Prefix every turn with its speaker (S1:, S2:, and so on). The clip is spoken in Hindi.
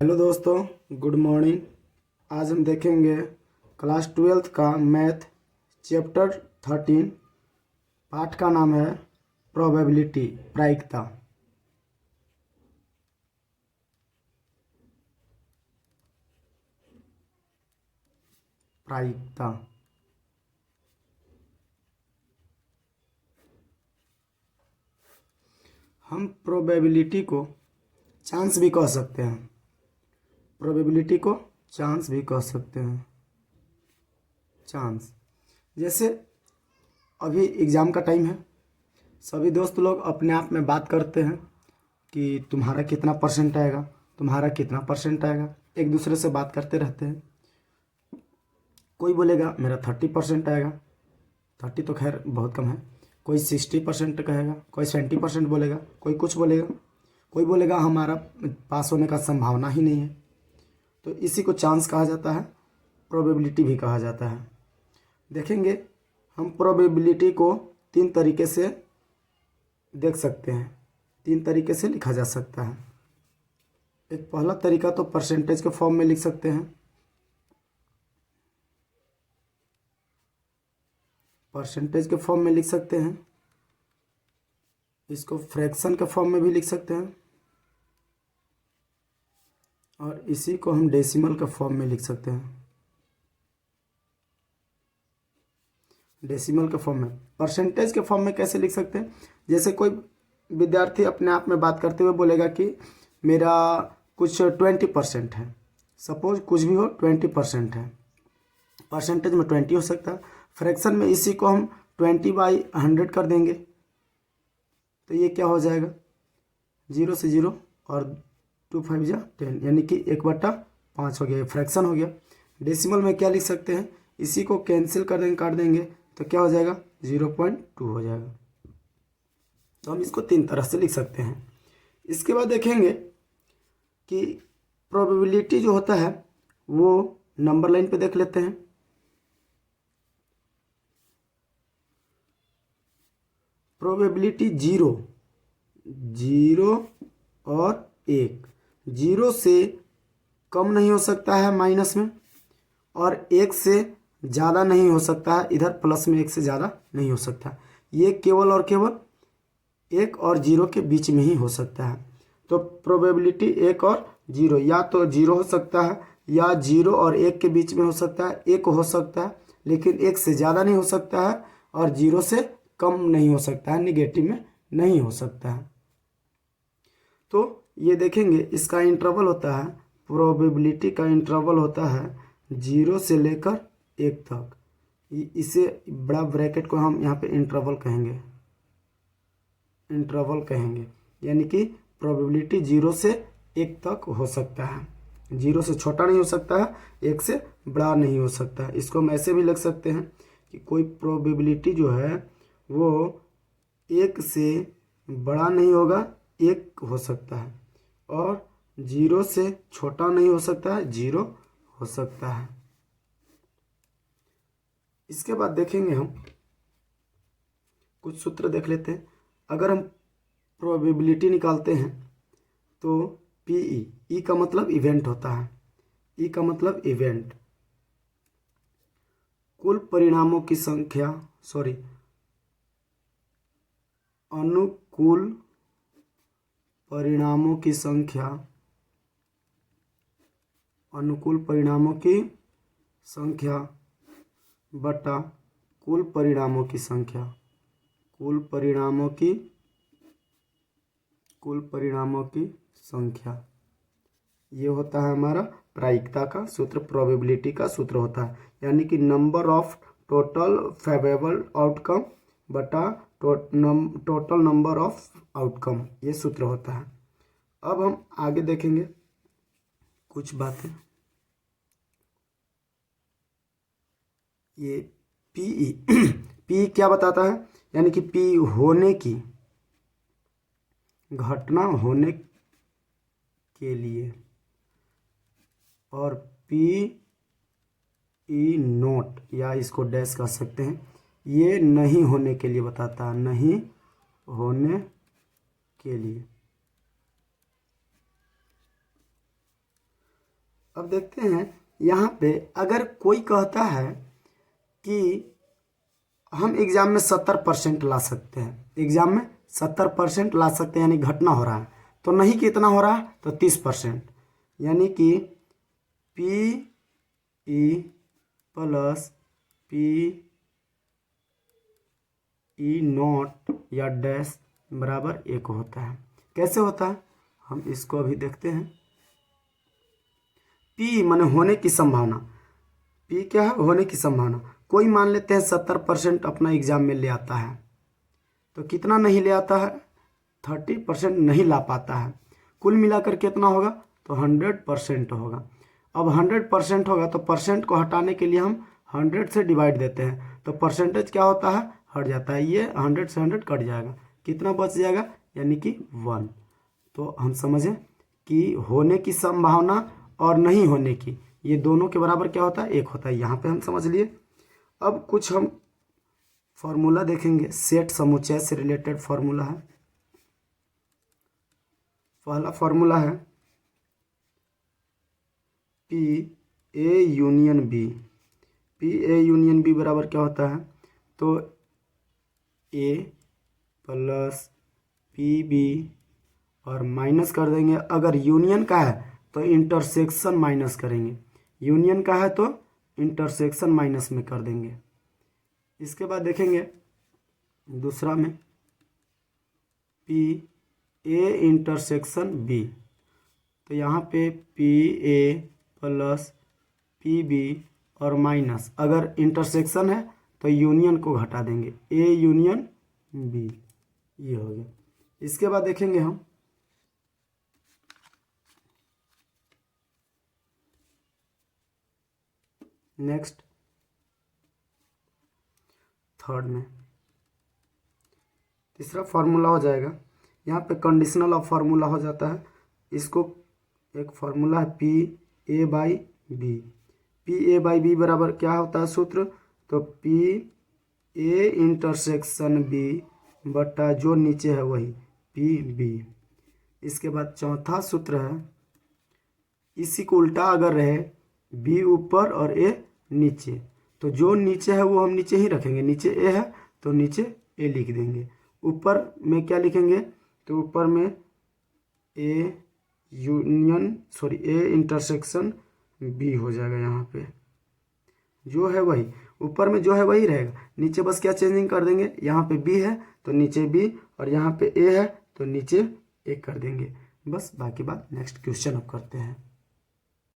S1: हेलो दोस्तों, गुड मॉर्निंग। आज हम देखेंगे क्लास 12th का मैथ चैप्टर 13। पाठ का नाम है प्रोबेबिलिटी, प्रायिकता। प्रायिकता हम प्रोबेबिलिटी को चांस भी कह सकते हैं। प्रोबेबिलिटी को चांस भी कह सकते हैं। चांस जैसे अभी एग्ज़ाम का टाइम है, सभी दोस्त लोग अपने आप में बात करते हैं कि तुम्हारा कितना परसेंट आएगा, तुम्हारा कितना परसेंट आएगा। एक दूसरे से बात करते रहते हैं। कोई बोलेगा मेरा 30% आएगा, 30 तो खैर बहुत कम है। कोई 60% कहेगा, कोई 70% बोलेगा, कोई कुछ बोलेगा, कोई बोलेगा हमारा पास होने का संभावना ही नहीं है। तो इसी को चांस कहा जाता है, प्रोबेबिलिटी भी कहा जाता है। देखेंगे हम प्रोबेबिलिटी को 3 तरीके से देख सकते हैं, 3 तरीके से लिखा जा सकता है। एक पहला तरीका तो परसेंटेज के फॉर्म में लिख सकते हैं। परसेंटेज के फॉर्म में लिख सकते हैं। इसको फ्रैक्शन के फॉर्म में भी लिख सकते हैं और इसी को हम डेसिमल के फॉर्म में लिख सकते हैं। डेसिमल के फॉर्म में, परसेंटेज के फॉर्म में कैसे लिख सकते हैं? जैसे कोई विद्यार्थी अपने आप में बात करते हुए बोलेगा कि मेरा कुछ 20% है। सपोज कुछ भी हो, 20% है। परसेंटेज में 20 हो सकता है। फ्रैक्शन में इसी को हम 20/100 कर देंगे तो ये क्या हो जाएगा, 0 से 0 और 2 5 जा 10, यानी कि 1/5 हो गया, फ्रैक्शन हो गया। डेसिमल में क्या लिख सकते हैं, इसी को कैंसिल कर देंगे, काट देंगे तो क्या हो जाएगा, 0.2 हो जाएगा। तो हम इसको 3 तरह से लिख सकते हैं। इसके बाद देखेंगे कि प्रोबेबिलिटी जो होता है वो नंबर लाइन पे देख लेते हैं। प्रोबेबिलिटी 0, 0 और 1। 0 से कम नहीं हो सकता है माइनस में, और 1 से ज़्यादा नहीं हो सकता है, इधर प्लस में 1 से ज़्यादा नहीं हो सकता। ये केवल और केवल 1 और 0 के बीच में ही हो सकता है। तो प्रोबेबिलिटी 1 और 0, या तो 0 हो सकता है या 0 और 1 के बीच में हो सकता है। 1 हो सकता है लेकिन 1 से ज़्यादा नहीं हो सकता है, और 0 से कम नहीं हो सकता है, निगेटिव में नहीं हो सकता है। तो ये देखेंगे इसका इंटरवल होता है, प्रोबेबिलिटी का इंटरवल होता है 0 से लेकर 1 तक। इसे बड़ा ब्रैकेट को हम यहाँ पे इंटरवल कहेंगे। इंटरवल कहेंगे यानी कि प्रोबेबिलिटी 0 से 1 तक हो सकता है। 0 से छोटा नहीं हो सकता है, 1 से बड़ा नहीं हो सकता है। इसको हम ऐसे भी लिख सकते हैं कि कोई प्रोबेबिलिटी जो है वो 1 से बड़ा नहीं होगा, 1 हो सकता है, और 0 से छोटा नहीं हो सकता है, 0 हो सकता है। इसके बाद देखेंगे हम कुछ सूत्र देख लेते हैं। अगर हम प्रोबेबिलिटी निकालते हैं तो पीई, ई का मतलब इवेंट होता है। ई का मतलब इवेंट, कुल परिणामों की संख्या, सॉरी, अनुकूल परिणामों की संख्या, अनुकूल परिणामों की संख्या बटा कुल परिणामों की संख्या, कुल परिणामों की संख्या। ये होता है हमारा प्रायिकता का सूत्र, प्रोबेबिलिटी का सूत्र होता है। यानी कि number of total favourable outcome बटा टोटल नंबर ऑफ आउटकम, ये सूत्र होता है। अब हम आगे देखेंगे कुछ बातें। ये पीई पी क्या बताता है, यानी कि पी होने की, घटना होने के लिए, और पी ई नोट, या इसको डैश कर सकते हैं, ये नहीं होने के लिए बताता है, नहीं होने के लिए। अब देखते हैं यहाँ पे अगर कोई कहता है कि हम एग्ज़ाम में 70% ला सकते हैं, एग्ज़ाम में 70% ला सकते हैं, यानी घटना हो रहा है, तो नहीं कितना हो रहा है, तो 30%, यानी कि P E plus P E not या डैश बराबर 1 होता है। कैसे होता है हम इसको अभी देखते हैं। पी माने होने की संभावना, पी क्या है, होने की संभावना। कोई मान लेते हैं 70% अपना एग्जाम में ले आता है, तो कितना नहीं ले आता है, 30% नहीं ला पाता है। कुल मिलाकर कितना होगा, तो 100% होगा। अब 100% होगा तो परसेंट को हटाने के लिए हम 100 से डिवाइड देते हैं, तो परसेंटेज क्या होता है, हट जाता है। ये 100 से 100 कट जाएगा, कितना बच जाएगा, यानी कि 1। तो हम समझें कि होने की संभावना और नहीं होने की, ये दोनों के बराबर क्या होता है, 1 होता है। यहाँ पे हम समझ लिए। अब कुछ हम फॉर्मूला देखेंगे, सेट समुच्चय से रिलेटेड फॉर्मूला है। पहला फॉर्मूला है P A union B. P A union B बराबर क्या होता है, तो ए प्लस पी बी और माइनस कर देंगे। अगर यूनियन का है तो इंटरसेक्शन माइनस करेंगे, यूनियन का है तो इंटरसेक्शन माइनस में कर देंगे। इसके बाद देखेंगे दूसरा में पी ए इंटरसेक्शन बी, तो यहाँ पे P A plus P B और माइनस, अगर इंटरसेक्शन है तो यूनियन को घटा देंगे, ए यूनियन बी, ये हो गया। इसके बाद देखेंगे हम नेक्स्ट थर्ड में तीसरा फार्मूला हो जाएगा। यहाँ पे कंडीशनल ऑफ फार्मूला हो जाता है। इसको एक फार्मूला है P A by B. P A by B बराबर क्या होता है सूत्र, तो पी ए इंटरसेक्शन बी बटा जो नीचे है वही पी बी। इसके बाद चौथा सूत्र है, इसी को उल्टा अगर रहे, बी ऊपर और ए नीचे, तो जो नीचे है वो हम नीचे ही रखेंगे। नीचे ए है तो नीचे ए लिख देंगे। ऊपर में क्या लिखेंगे, तो ऊपर में ए इंटरसेक्शन बी हो जाएगा। यहाँ पे जो है वही, ऊपर में जो है वही रहेगा, नीचे बस क्या चेंजिंग कर देंगे, यहाँ पे बी है तो नीचे बी, और यहाँ पे ए है तो नीचे ए कर देंगे। बस बाकी बात नेक्स्ट क्वेश्चन अब करते हैं।